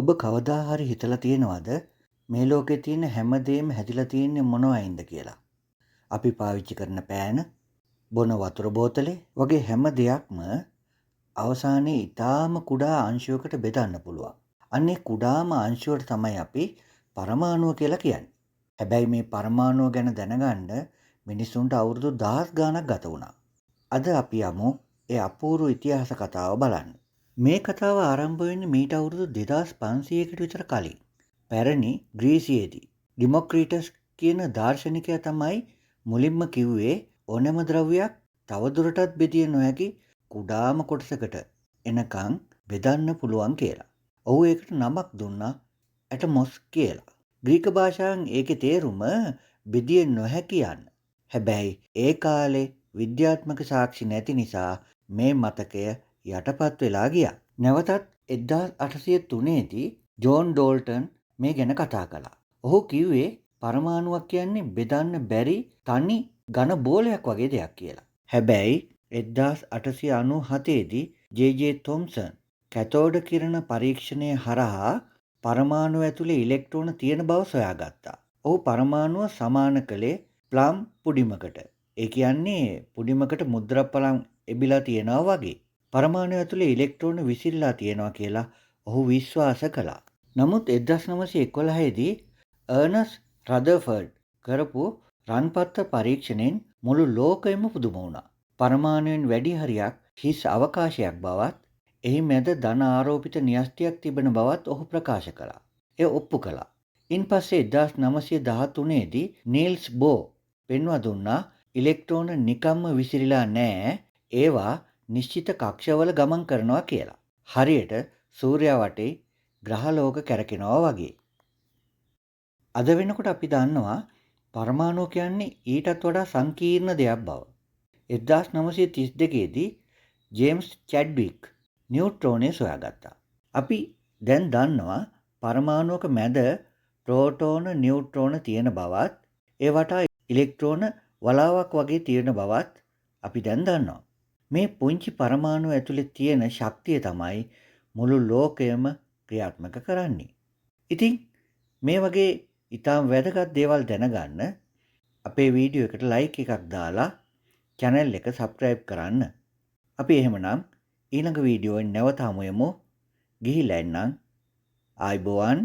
ඔබ කවදා හරි හිතලා තියෙනවද මේ ලෝකේ තියෙන හැමදේම හැදිලා තියෙන්නේ මොනවයින්ද කියලා? අපි පාවිච්චි කරන පෑන, බොන වතුර බෝතලේ වගේ හැම දෙයක්ම අවසානයේ ඊටාම කුඩා අංශුවකට බෙදන්න පුළුවන්. අන්නේ කුඩාම අංශුවට තමයි අපි පරමාණුව කියලා කියන්නේ. හැබැයි මේ පරමාණුව ගැන දැනගන්න මිනිසුන්ට අවුරුදු 1000 ගාණක් ගත වුණා. අද අපි යමු ඒ අපූර්ව ඉතිහාස කතාව බලන්න. මේ කතාව ආරම්භ වෙන්නේ මීට අවුරුදු 2500කට විතර කලින්. පැරණි ග්‍රීසියේදී ඩිමොක්‍රීටස් කියන දාර්ශනිකයා තමයි මුලින්ම කිව්වේ ඕනෑම ද්‍රව්‍යයක් තවදුරටත් බෙදිය නොහැකි කුඩාම කොටසකට එනකන් බෙදන්න පුළුවන් කියලා. ඔහු ඒකට නමක් දුන්නා ඇටමොස් කියලා. ග්‍රීක භාෂාවෙන් ඒකේ තේරුම බෙදිය නොහැකි යන්න. හැබැයි ඒ කාලේ විද්‍යාත්මක සාක්ෂි නැති නිසා මේ මතකය යටපත් වෙලා ගියා. නැවතත් 1803 දී ජෝන් ඩෝල්ටන් මේ ගැන කතා කළා. ඔහු කිව්වේ පරමාණුවක් කියන්නේ බෙදන්න බැරි තනි ඝන බෝලයක් වගේ දෙයක් කියලා. හැබැයි 1897 දී ජේ.ජේ. තොම්සන් කැතෝඩ කිරණ පරීක්ෂණය හරහා පරමාණු ඇතුලේ ඉලෙක්ට්‍රෝන තියෙන බව සොයාගත්තා. ඔහු පරමාණුව සමාන කළේ ප්ලම් පුඩිමකට. ඒ කියන්නේ පුඩිමකට මුද්‍රප්පලම් එබිලා තියෙනවා වගේ. පරමාණු ඇතුලේ ඉලෙක්ට්‍රෝන විසිරලා තියෙනවා කියලා ඔහු විශ්වාස කළා. නමුත් 1911 දී අර්නස් රදර්ෆර්ඩ් කරපු රන්පත්‍ර පරීක්ෂණයෙන් මුළු ලෝකෙම පුදුම වුණා. පරමාණුවෙන් වැඩි හරියක් හිස් අවකාශයක් බවත්, එහි මැද ධන ආරෝපිත න්‍යෂ්ටියක් තිබෙන බවත් ඔහු ප්‍රකාශ කළා. එය ඔප්පු කළා. ඉන්පස්සේ 1913 දී නීල්ස් බෝ පෙන්වා දුන්නා ඉලෙක්ට්‍රෝන නිකම්ම විසිරිලා නෑ, ඒවා නිශ්චිත කක්ෂවල ගමන් කරනවා කියලා. හරියට සූර්යා වටේ ග්‍රහලෝක කැරකෙනවා වගේ. අද වෙනකොට අපි දන්නවා පරමාණු කියන්නේ ඊටත් වඩා සංකීර්ණ දෙයක් බව. 1932 දී ජේම්ස් චැඩ්වික් නියුට්‍රෝනය සොයාගත්තා. අපි දැන් දන්නවා පරමාණුවක මැද ප්‍රෝටෝන නියුට්‍රෝන තියෙන බවත්, ඒ වටා ඉලෙක්ට්‍රෝන වලාවක් වගේ තියෙන බවත් අපි දැන් දන්නවා. මේ පුංචි පරමාණු ඇතුලේ තියෙන ශක්තිය තමයි මුළු ලෝකයම ක්‍රියාත්මක කරන්නේ. ඉතින් මේ වගේ ඊටාම් වැදගත් දේවල් දැනගන්න අපේ වීඩියෝ එකට ලයික් එකක් දාලා channel එක subscribe කරන්න. අපි එහෙමනම් ඊළඟ වීඩියෝවෙන් නැවත හමු යමු. ගිහිල්ලා එන්නම්. ආයිබෝවන්.